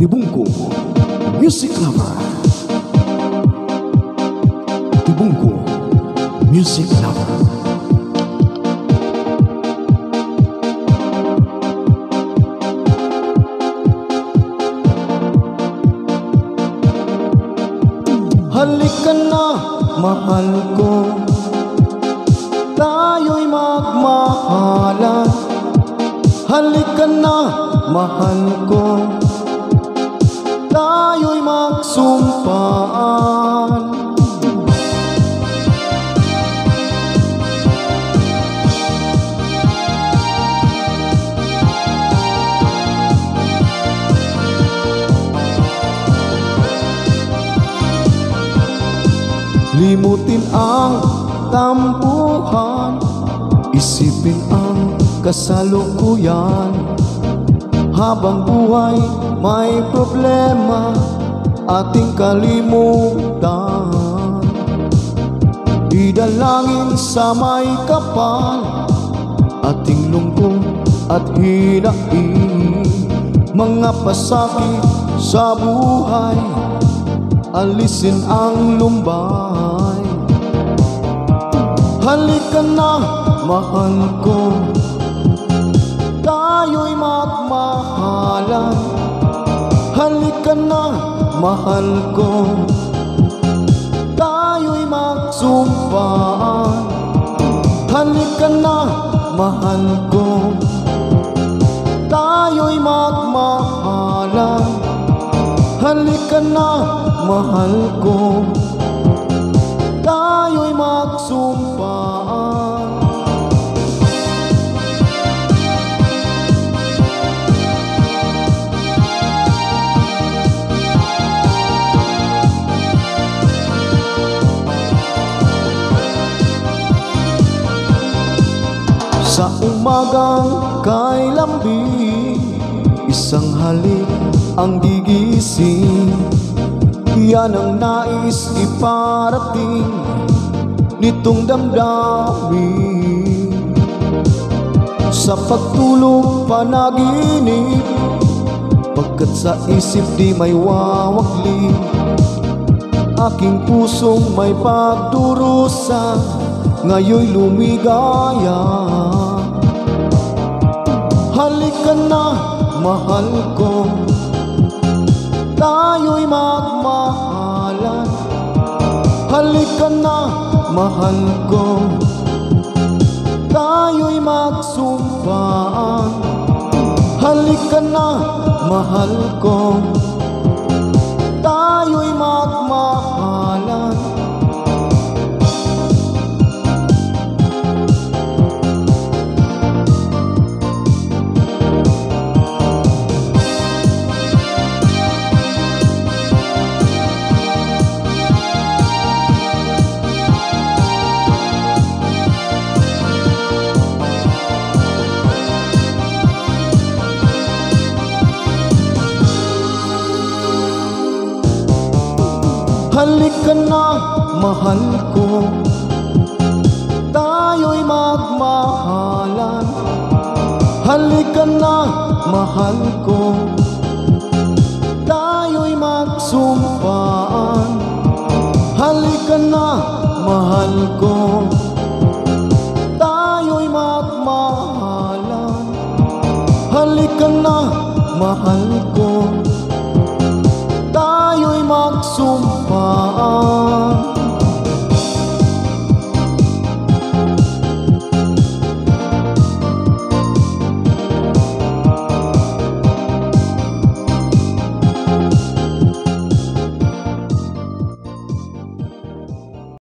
Tibungko Music Lover. Tibungko Music Lover. Halika na, mahal ko, tayo'y magmahalan. Halika na, mahal ko, tayo'y magsumpaan. Limutin ang tampuhan, isipin ang kasalukuyan. Habang buhay may problema, ating kalimutan. Idalangin sa may kapal, ating lungkot at hinain. Mga pasakit sa buhay, alisin ang lumbay. Halika na, mahal ko, tayo'y magmahalan. Halika na, mahal ko, tayo'y magsumpaan. Halika na, mahal ko, tayo'y magmahalan. Halika na, mahal ko, tayo'y magsumpaan. Sa umagang kay lambing, isang halik ang gigising. Yan ang nais iparating nitong damdamin. Sa pagtulog panaginip, pagkat sa isip di may wawakli. Aking pusong may pagdurusa, ngayoy lumigaya. Halika na, mahal ko, tayo'y magmahalan. Halika na, mahal ko, tayo'y magsumpaan. Halika na, mahal ko, tayo'y magmahalan. Halika na, mahal ko, tayo'y magmahalan. Halika na, mahal ko, tayo'y magsumpaan. Halika na, mahal ko, tayo'y magmahalan. Halika na, mahal